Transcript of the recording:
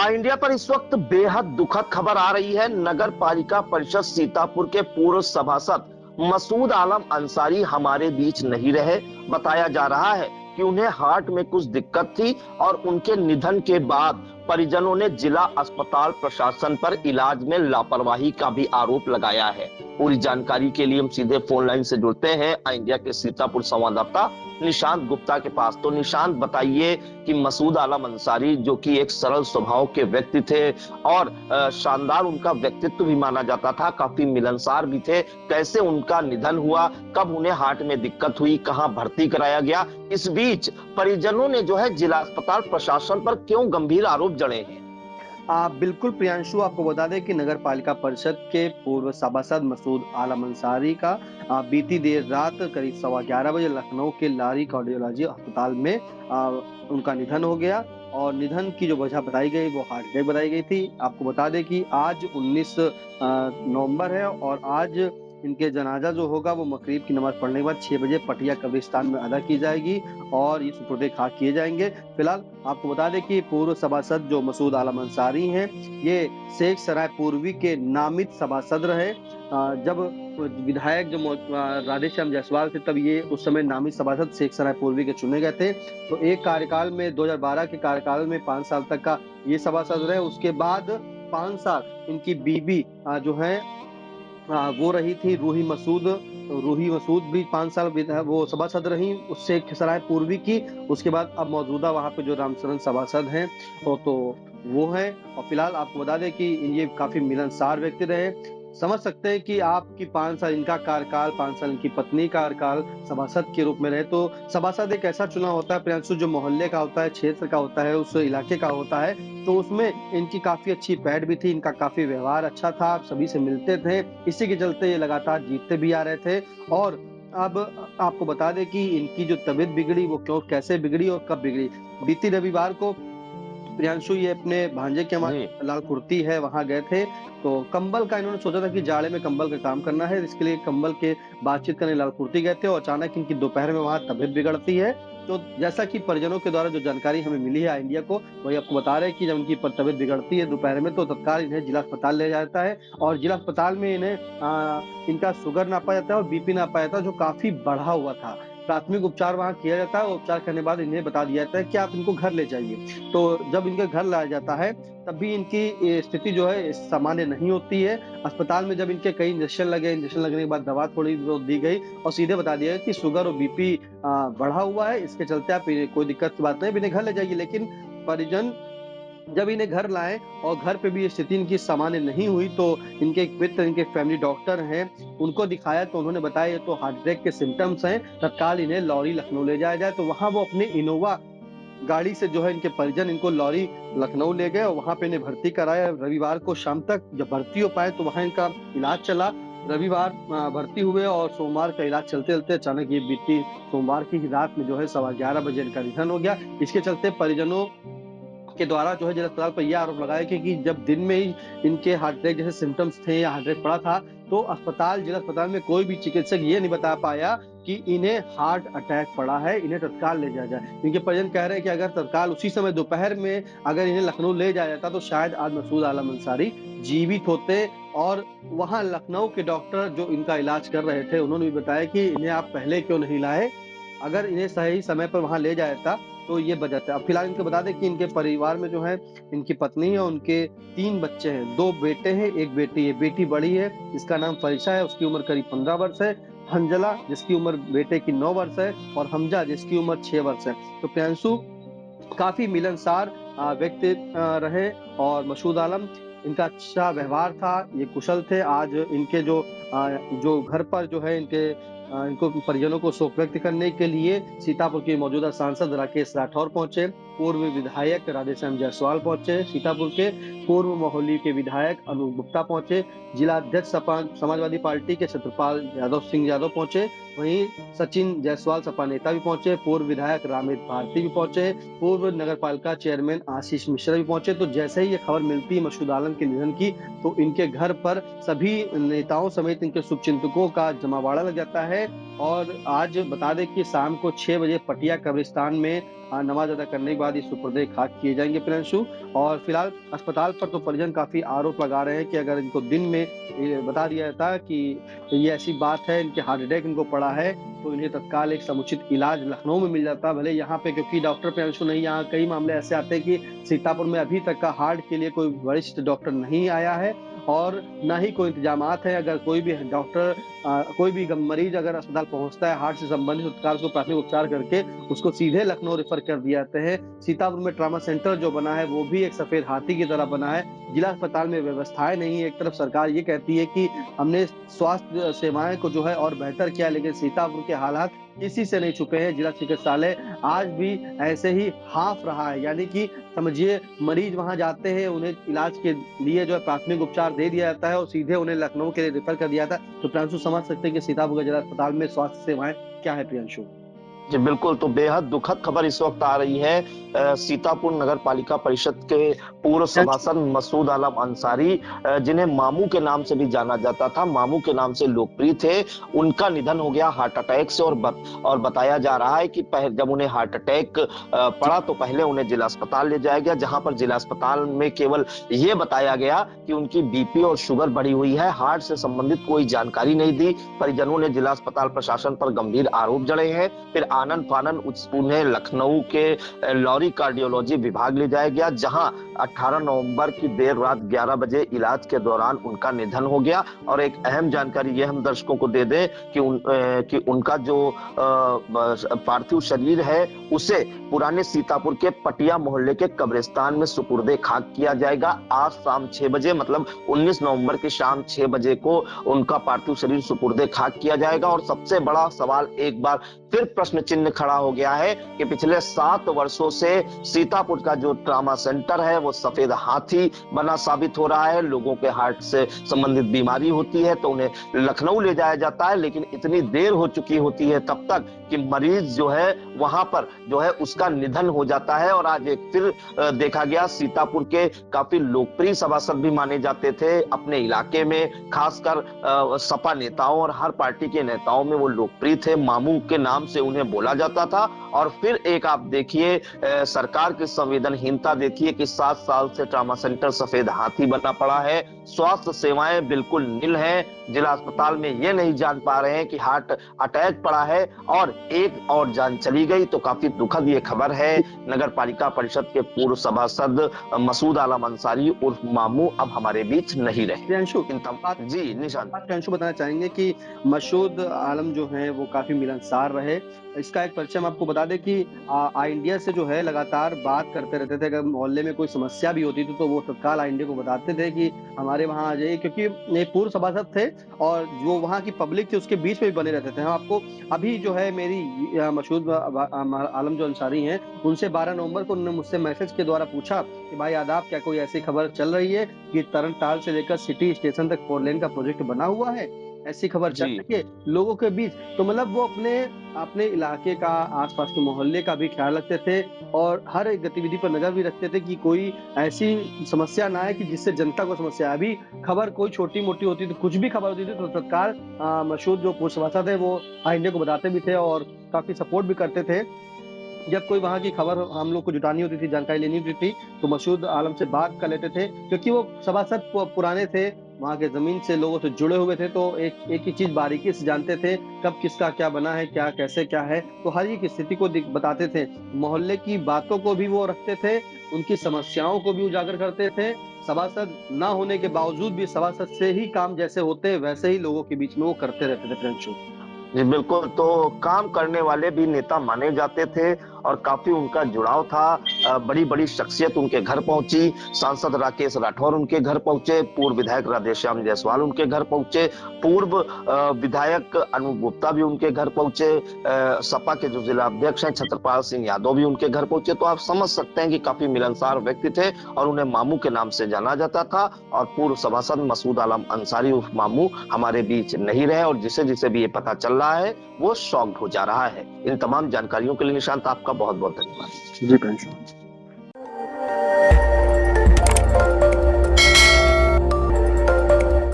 India पर इस वक्त बेहद दुखद खबर आ रही है। नगर पालिका परिषद सीतापुर के पूर्व सभासद मसूद आलम अंसारी हमारे बीच नहीं रहे। बताया जा रहा है कि उन्हें हार्ट में कुछ दिक्कत थी और उनके निधन के बाद परिजनों ने जिला अस्पताल प्रशासन पर इलाज में लापरवाही का भी आरोप लगाया है। पूरी जानकारी के लिए हम सीधे फोन लाइन से जुड़ते हैं इंडिया के सीतापुर संवाददाता निशांत गुप्ता के पास। तो निशांत, बताइए कि मसूद आलम अंसारी जो कि एक सरल स्वभाव के व्यक्ति थे और शानदार उनका व्यक्तित्व भी माना जाता था, काफी मिलनसार भी थे, कैसे उनका निधन हुआ, कब उन्हें हार्ट में दिक्कत हुई, कहां भर्ती कराया गया, इस बीच परिजनों ने जो है जिला अस्पताल प्रशासन पर क्यों गंभीर आरोप जड़े हैं? बिल्कुल प्रियांशु, आपको बता दें कि नगर पालिका परिषद के पूर्व सभासद मसूद आलम अंसारी का बीती देर रात करीब 11:15 बजे लखनऊ के लारी कार्डियोलॉजी अस्पताल में उनका निधन हो गया। और निधन की जो वजह बताई गई वो हार्ट अटैक बताई गई थी। आपको बता दें कि आज 19 नवंबर है और आज इनके जनाजा जो होगा वो मगरिब की नमाज पढ़ने के बाद 6 बजे पटिया कब्रिस्तान में अदा की जाएगी और ये सुपुर्द खाक किए जाएंगे। फिलहाल आपको बता दें कि पूर्व सभासद जो मसूद आलम अंसारी हैं, ये शेख सराय पूर्वी के नामित सभासद रहे। जब विधायक जो राधेश्याम जायसवाल थे, तब ये उस समय नामित सभासद शेख सराय पूर्वी के चुने गए थे। तो एक कार्यकाल में 2012 के कार्यकाल में 5 साल तक का ये सभासद रहे। उसके बाद 5 साल इनकी बीबी जो है वो रही थी रूही मसूद भी 5 साल वो सभासद रही उससे सराय पूर्वी की। उसके बाद अब मौजूदा वहां पे जो रामचरण सभासद हैं तो वो हैं। और फिलहाल आपको बता दें कि ये काफी मिलनसार व्यक्ति रहे। समझ सकते हैं कि आपकी 5 साल इनका कार्यकाल, 5 साल इनकी पत्नी का कार्यकाल सभासद के रूप में रहे। तो सभासद एक ऐसा चुनाव होता है प्रियांशु, जो मोहल्ले का होता है, क्षेत्र का होता है, उस इलाके का होता है। तो उसमें इनकी काफी अच्छी पैठ भी थी, इनका काफी व्यवहार अच्छा था, सभी से मिलते थे। इसी के चलते ये लगातार जीतते भी आ रहे थे। और अब आपको बता दें कि इनकी जो तबीयत बिगड़ी वो क्यों, कैसे बिगड़ी और कब बिगड़ी। बीती रविवार को प्रियांशु ये अपने भांजे के जी। लाल कुर्ती है वहां गए थे। तो कंबल का इन्होंने सोचा था कि जाड़े में कंबल का काम करना है, इसके लिए कंबल के बातचीत करने लाल कुर्ती गए थे और अचानक इनकी दोपहर में वहां तबीयत बिगड़ती है। तो जैसा कि परिजनों के द्वारा जो जानकारी हमें मिली है इंडिया को, वही आपको बता रहे हैं कि जब इनकी तबीयत बिगड़ती है दोपहर में, तो तत्काल इन्हें जिला अस्पताल ले जाता है और जिला अस्पताल में इन्हें इनका शुगर नापा जाता है और बीपी नापा जाता है, जो काफी बढ़ा हुआ था। प्राथमिक उपचार वहां किया जाता है और उपचार करने के बाद इन्हें बता दिया जाता है कि आप इनको घर ले जाइए। तो जब इनके घर लाया जाता है तब भी इनकी स्थिति जो है सामान्य नहीं होती है। अस्पताल में जब इनके कई इंजेक्शन लगने के बाद दवा थोड़ी बहुत दी गई और सीधे बता दिया कि शुगर और बीपी बढ़ा हुआ है, इसके चलते आप कोई दिक्कत की बात नहीं, इन्हें घर ले जाइए। लेकिन परिजन जब इन्हें घर लाए और घर पे भी ये स्थिति इनकी सामान्य नहीं हुई, तो इनके एक मित्र, इनके फैमिली डॉक्टर हैं, उनको दिखाया तो उन्होंने बताया ये तो हार्ट अटैक के सिम्टम्स हैं, तत्काल इन्हें लौरी लखनऊ ले जाया जाए। तो वहां वो अपने इनोवा गाड़ी से जो है इनके परिजन इनको लौरी लखनऊ ले गए और वहां पे इन्हें भर्ती कराया। रविवार को शाम तक जब भर्ती हो पाए तो वहां इनका इलाज चला। रविवार भर्ती हुए और सोमवार का इलाज चलते चलते अचानक ये बीती सोमवार की रात में जो है 11:15 बजे इनका निधन हो गया। इसके चलते परिजनों के द्वारा जो है जिला अस्पताल पर यह आरोप लगाया कि जब दिन में ही इनके हार्ट अटैक जैसे सिम्टम्स थे या हार्ट अटैक पड़ा था, तो जिला अस्पताल में कोई भी चिकित्सक ये नहीं बता पाया कि इन्हें हार्ट अटैक पड़ा है, इन्हें तत्काल ले जाया जाए। इनके परिजन कह रहे हैं कि अगर तत्काल उसी समय दोपहर में अगर इन्हें लखनऊ ले जाया जाता तो शायद आज मसूद आलम अंसारी जीवित होते। और वहां लखनऊ के डॉक्टर जो इनका इलाज कर रहे थे उन्होंने भी बताया कि इन्हें आप पहले क्यों नहीं लाए, अगर इन्हें सही समय पर वहां ले जाया था तो ये बच जाता है। अब फिलहाल इनको बता दें कि इनके परिवार में जो है इनकी पत्नी है, उनके 3 बच्चे हैं, 2 बेटे हैं, 1 बेटी है। बेटी बड़ी है, इसका नाम फरिशा है, उसकी उम्र करीब 15 वर्ष है। हंजला जिसकी उम्र बेटे की 9 वर्ष है और हमजा जिसकी उम्र 6 वर्ष है। तो प्रियांशु काफी मिलनसार व्यक्ति रहे और मसूद आलम, इनका अच्छा व्यवहार था, ये कुशल थे। आज इनके जो घर पर जो है इनको परिजनों को शोक व्यक्त करने के लिए सीतापुर के मौजूदा सांसद राकेश राठौर पहुंचे, पूर्व विधायक राधेश्याम जायसवाल पहुंचे, सीतापुर के पूर्व मोहली के विधायक अनूप गुप्ता पहुंचे, जिला अध्यक्ष समाजवादी पार्टी के छत्रपाल सिंह यादव पहुंचे, वहीं सचिन जायसवाल सपा नेता भी पहुंचे, पूर्व विधायक रामेद भारती भी पहुंचे, पूर्व नगर पालिका चेयरमैन आशीष मिश्रा भी पहुंचे। तो जैसे ही ये खबर मिलती है मसूद आलम के निधन की, तो इनके घर पर सभी नेताओं समेत इनके शुभचिंतकों का जमावड़ा लग जाता है। और आज बता दें कि शाम को 6 बजे पटिया कब्रिस्तान में नमाज अदा करने के बाद बाद ये सुपुर्दे खाक किए जाएंगे प्रियांशु। और फिलहाल अस्पताल पर तो परिजन काफी आरोप लगा रहे हैं कि अगर इनको दिन में ये बता दिया जाता कि ये ऐसी बात है, इनके हार्ट अटैक इनको पड़ा है, तो इन्हें तत्काल एक समुचित इलाज लखनऊ में मिल जाता। भले यहाँ पे क्योंकि डॉक्टर प्रियांशु नहीं, यहाँ कई मामले ऐसे आते हैं कि सीतापुर में अभी तक का हार्ट के लिए कोई वरिष्ठ डॉक्टर नहीं आया है और ना ही कोई इंतजामात है। अगर कोई भी डॉक्टर कोई भी मरीज अगर अस्पताल पहुंचता है हार्ट से संबंधित, तत्काल उसको प्राथमिक उपचार करके उसको सीधे लखनऊ रेफर कर दिए जाते हैं। सीतापुर में ट्रामा सेंटर जो बना है वो भी एक सफेद हाथी की तरह बना है। जिला अस्पताल में व्यवस्थाएं नहीं है। एक तरफ सरकार ये कहती है कि हमने स्वास्थ्य सेवाएं को जो है और बेहतर किया, लेकिन सीतापुर के हालात किसी से नहीं छुपे हैं। जिला चिकित्सालय आज भी ऐसे ही हाफ रहा है, यानी कि समझिए मरीज वहां जाते हैं, उन्हें इलाज के लिए जो है प्राथमिक उपचार दे दिया जाता है और सीधे उन्हें लखनऊ के लिए रेफर कर दिया जाता है। तो प्रियांशु समझ सकते हैं कि सीतापुर के जिला अस्पताल में स्वास्थ्य सेवाएं क्या है प्रियांशु। जी बिल्कुल, तो बेहद दुखद खबर इस वक्त आ रही है सीतापुर नगर पालिका परिषद के पूर्व सभासद मसूद आलम अंसारी, जिन्हें मामू के नाम से भी जाना जाता था, मामू के नाम से लोकप्रिय थे। उनका निधन हो गया हार्ट अटैक से और बताया जा रहा है कि जब उन्हें हार्ट अटैक पड़ा तो पहले उन्हें जिला अस्पताल ले जाया गया, जहां पर जिला अस्पताल में केवल ये बताया गया कि उनकी बीपी और शुगर बढ़ी हुई है। हार्ट से संबंधित कोई जानकारी नहीं दी। परिजनों ने जिला अस्पताल प्रशासन पर गंभीर आरोप जड़े हैं। फिर आनन फानन उन्हें लखनऊ के लॉरी कार्डियोलॉजी विभाग ले जाया गया, जहां 18 नवंबर की देर रात 11 बजे इलाज के दौरान उनका निधन हो गया। और एक अहम जानकारी ये हम दर्शकों को दे दें कि उनका जो पार्थिव शरीर है उसे पुराने सीतापुर के पटिया मोहल्ले के कब्रिस्तान में सुपुर्दे खाक किया जाएगा। आज शाम 6 बजे, मतलब 19 नवंबर की शाम 6 बजे को उनका पार्थिव शरीर सुपुर्दे खाक किया जाएगा। और सबसे बड़ा सवाल एक बार फिर प्रश्न चिन्ह खड़ा हो गया है कि पिछले 7 वर्षों से सीतापुर का जो ट्रामा सेंटर है वो सफेद हाथी बना साबित हो रहा है। लोगों के हार्ट से संबंधित बीमारी होती है तो उन्हें लखनऊ ले जाया जाता है, लेकिन इतनी देर हो चुकी होती है तब तक कि मरीज जो है वहां पर जो है उसका निधन हो जाता है। और आज एक फिर देखा गया, सीतापुर के काफी लोकप्रिय सभासद भी माने जाते थे अपने इलाके में, खासकर सपा नेताओं और हर पार्टी के नेताओं में वो लोकप्रिय थे। मामू के नाम से उन्हें बोला जाता था। और फिर एक आप देखिए सरकार की संवेदनहीनता देखिए कि 7 साल से ट्रामा सेंटर सफेद हाथी बना पड़ा है। स्वास्थ्य सेवाएं बिल्कुल नील हैं। जिला अस्पताल में ये नहीं जान पा रहे हैं कि हार्ट अटैक पड़ा है और एक और जान चली गई। तो काफी दुखद ये खबर है। नगर पालिका परिषद के पूर्व सभासद मसूद आलम अंसारी उर्फ मामू अब हमारे बीच नहीं रहे। प्रियांशु जी निशांत, प्रियांशु बताना चाहेंगे कि मसूद आलम जो है वो काफी मिलनसार रहे। इसका एक परिचय हम आपको बता दें कि आई इंडिया से जो है लगातार बात करते रहते थे। अगर मोहल्ले में कोई समस्या भी होती थी तो वो तत्काल आई इंडिया को बताते थे कि हमारे वहां आ जाइए, क्योंकि ये पूर्व सभासद थे और जो वहां की पब्लिक थी उसके बीच में भी बने रहते थे। हम आपको अभी जो है मेरी मसूद आलम जो अंसारी हैं उनसे 12 नवंबर को उन्होंने मुझसे मैसेज के द्वारा पूछा कि भाई आदाब, क्या कोई ऐसी खबर चल रही है कि तरनताल से लेकर सिटी स्टेशन तक 4 लेन का प्रोजेक्ट बना हुआ है, ऐसी खबर चल रही है लोगों के बीच। तो मतलब वो अपने इलाके का, आसपास के मोहल्ले का भी ख्याल रखते थे और हर एक गतिविधि पर नजर भी रखते थे कि कोई ऐसी समस्या ना है कि जिससे जनता को समस्या। अभी खबर कोई छोटी मोटी होती थी, कुछ भी खबर होती थी तो तत्काल मसूद जो पूर्व सभासद थे वो आई इंडिया को बताते भी थे और काफी सपोर्ट भी करते थे। जब कोई वहां की खबर हम लोग को जुटानी होती थी, जानकारी लेनी होती थी, तो मसूद आलम से बात कर लेते थे, क्योंकि वो सभासद पुराने थे, वहां के जमीन से लोगों से जुड़े हुए थे। तो एक ही चीज बारीकी से जानते थे, कब किसका क्या बना है, क्या कैसे क्या है, तो हर एक स्थिति को बताते थे। मोहल्ले की बातों को भी वो रखते थे, उनकी समस्याओं को भी उजागर करते थे। सभासद ना होने के बावजूद भी सभासद से ही काम जैसे होते वैसे ही लोगों के बीच में वो करते रहते थे प्रियांशु। जी बिल्कुल, तो काम करने वाले भी नेता माने जाते थे और काफी उनका जुड़ाव था। बड़ी बड़ी शख्सियत उनके घर पहुंची, सांसद राकेश राठौर उनके घर पहुंचे, पूर्व विधायक राधेश्याम जायसवाल उनके घर पहुंचे, पूर्व विधायक अनूप गुप्ता भी उनके घर पहुंचे, सपा के जो जिला अध्यक्ष हैं छत्रपाल सिंह यादव भी उनके घर पहुंचे। तो आप समझ सकते हैं कि काफी मिलनसार व्यक्ति थे और उन्हें मामू के नाम से जाना जाता था। और पूर्व सभासद मसूद आलम अंसारी उर्फ मामू हमारे बीच नहीं रहे और जिसे जिसे भी ये पता चल रहा है वो शॉक्ड हो जा रहा है। इन तमाम जानकारियों के लिए निशांत आपका बहुत बहुत धन्यवाद। जी प्रियांशु।